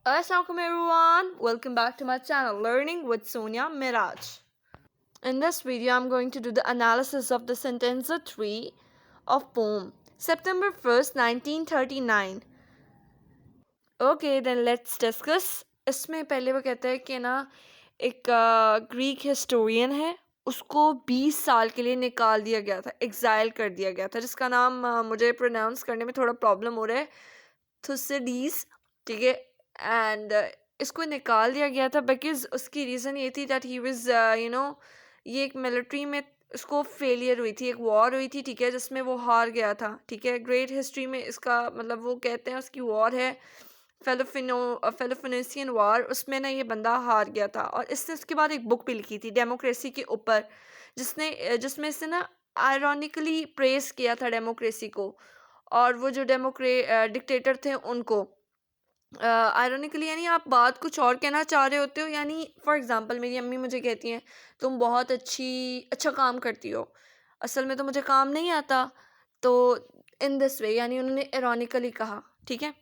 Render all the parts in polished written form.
Assalamualaikum everyone, welcome back to my channel Learning with Sonia Miraj. In this video, I'm going to do the analysis of the sentenza 3 of poem September 1st, 1939. Okay, then let's discuss. इसमें पहले वो कहता है कि ना एक Greek historian है, उसको 20 साल के लिए निकाल दिया गया था, एग्जाइल कर दिया गया था, जिसका नाम मुझे प्रोनाउंस करने में थोड़ा प्रॉब्लम हो रहा है, थुसिडीज, ठीक है। एंड इसको निकाल दिया गया था बिकॉज उसकी रीज़न ये थी दैट ही वाज ये एक मिलिट्री में उसको फेलियर हुई थी, एक वॉर हुई थी, ठीक है, जिसमें वो हार गया था, ठीक है। ग्रेट हिस्ट्री में इसका मतलब वो कहते हैं उसकी वॉर है फेलोफिनेसियन वॉर, उसमें ना ये बंदा हार गया था। और इसने उसके बाद एक बुक भी लिखी थी डेमोक्रेसी के ऊपर, जिसमें इसने ना आयरॉनिकली प्रेस किया था डेमोक्रेसी को, और वो जो डिक्टेटर थे उनको आयरॉनिकली, यानी आप बात कुछ और कहना चाह रहे होते हो। यानी फॉर एग्जांपल मेरी अम्मी मुझे कहती हैं तुम बहुत अच्छा काम करती हो, असल में तो मुझे काम नहीं आता, तो इन दिस वे, यानी उन्होंने इरोनिकली कहा, ठीक है।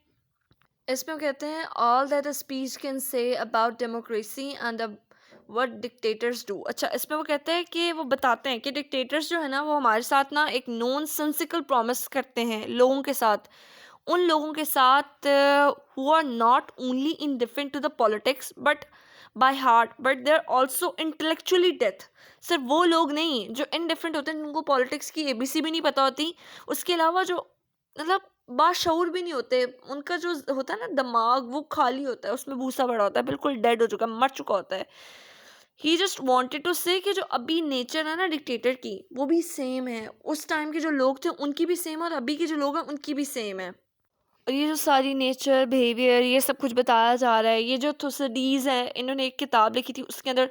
इसमें वो कहते हैं all that a speech can say about democracy and what dictators do. अच्छा, इसमें वो कहते हैं कि वो बताते हैं कि डिक्टेटर्स जो है ना वो हमारे साथ ना एक नॉन सेंसिकल प्रॉमिस करते हैं लोगों के साथ, उन लोगों के साथ who are not only indifferent to the politics but by heart but they are also intellectually death. सिर्फ वो लोग नहीं जो इनडिफरेंट होते हैं, जिनको पॉलिटिक्स की एबीसी भी नहीं पता होती, उसके अलावा जो मतलब बाशऊर भी नहीं होते, उनका जो होता है ना दिमाग वो खाली होता है, उसमें भूसा भरा होता है, बिल्कुल डेड हो चुका है, मर चुका होता है। ही जस्ट वॉन्टेड टू से कि जो अभी नेचर है ना डिक्टेटर की वो भी सेम है, उस टाइम के जो लोग थे उनकी भी सेम है, और अभी के जो लोग हैं उनकी भी सेम है। और ये जो सारी नेचर बिहेवियर ये सब कुछ बताया जा रहा है। ये जो थुसिडीज़ हैं, इन्होंने एक किताब लिखी थी, उसके अंदर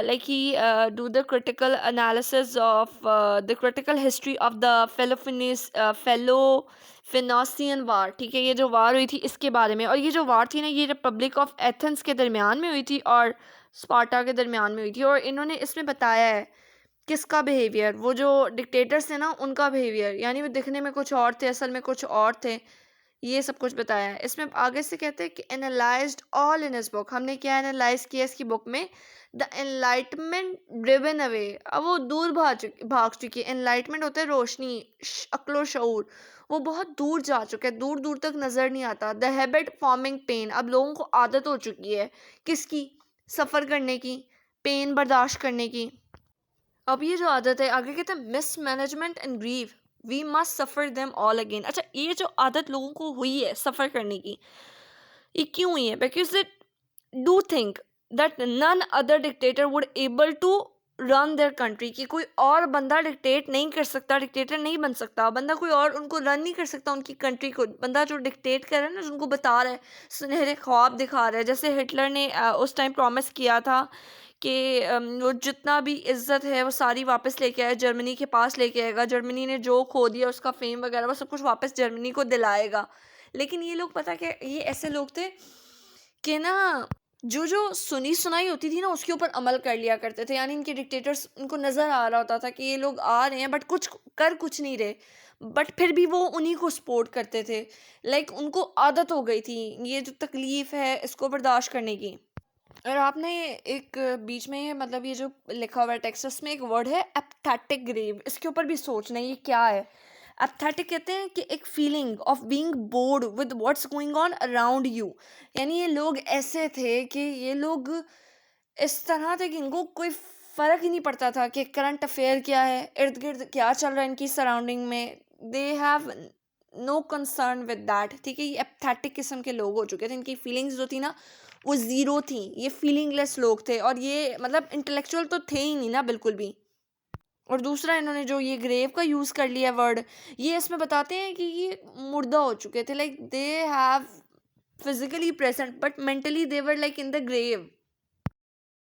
like he do the critical analysis of the critical history of the Peloponnesian war, ठीक है। ये जो वार हुई थी इसके बारे में, और ये जो वार थी ना ये रिपब्लिक ऑफ एथेंस के दरमियान में हुई थी और स्पार्टा के दरमियान में हुई थी। और इन्होंने इसमें बताया है किसका बिहेवियर, वो जो डिक्टेटर्स थे ना उनका बिहेवियर, यानी वो दिखने में कुछ और थे, असल में कुछ और थे, ये सब कुछ बताया है। इसमें आगे से कहते हैं कि एनालाइज्ड ऑल इन इस बुक, हमने क्या एनालाइज किया इसकी बुक में, द एनलाइटमेंट ड्रिवन अवे, अब वो दूर भाग चुकी है। एनलाइटमेंट होता है रोशनी, अक्लो शऊर, वो बहुत दूर जा चुका है, दूर दूर तक नज़र नहीं आता। द हैबिट फॉर्मिंग पेन, अब लोगों को आदत हो चुकी है किसकी, सफ़र करने की, पेन बर्दाश्त करने की। अब ये जो आदत है, आगे कहते हैं mismanagement and grieve we must suffer them all again. अच्छा, ये जो आदत लोगों को हुई है सफ़र करने की, ये क्यों हुई है? Because they do think that none other dictator would able to run their country, कि कोई और बंदा डिक्टेट नहीं कर सकता, डिक्टेटर नहीं बन सकता, बंदा कोई और उनको रन नहीं कर सकता उनकी कंट्री को। बंदा जो डिक्टेट कर रहा है ना, जो उनको बता रहा है, सुनहरे ख्वाब दिखा रहा है, जैसे हिटलर ने उस टाइम प्रॉमिस किया था कि वो जितना भी इज्जत है वो सारी वापस लेके आए, जर्मनी के पास लेके आएगा, जर्मनी ने जो खो दिया उसका फेम वगैरह वो सब कुछ वापस जर्मनी को दिलाएगा। लेकिन ये लोग पता क्या, ये ऐसे लोग थे कि ना जो जो सुनी सुनाई होती थी ना उसके ऊपर अमल कर लिया करते थे। यानी इनके डिक्टेटर्स, उनको नज़र आ रहा होता था कि ये लोग आ रहे हैं बट कुछ नहीं रहे, बट फिर भी वो उन्हीं को सपोर्ट करते थे। लाइक उनको आदत हो गई थी ये जो तकलीफ़ है इसको बर्दाश्त करने की। और आपने एक बीच में मतलब ये जो लिखा हुआ है टेक्स्ट में एक वर्ड है एपथेटिक ग्रेव, इसके ऊपर भी सोचना है ये क्या है। एपथेटिक कहते हैं कि एक feeling of being board with what's going on around you, यानी ये लोग ऐसे थे कि ये लोग इस तरह थे कि इनको कोई फ़र्क ही नहीं पड़ता था कि करंट अफेयर क्या है, इर्द गिर्द क्या चल रहा है इनकी सराउंडिंग में, they have no concern with that, ठीक है। ये एपथेटिक किस्म के लोग हो चुके थे, इनकी फीलिंग्स जो थी ना वो ज़ीरो थी, ये फीलिंगलेस लोग थे, और ये मतलब इंटेलेक्चुअल तो थे ही नहीं ना बिल्कुल भी। और दूसरा इन्होंने जो ये ग्रेव का यूज़ कर लिया वर्ड, ये इसमें बताते हैं कि ये मुर्दा हो चुके थे, like they have physically present but mentally they were like in the grave.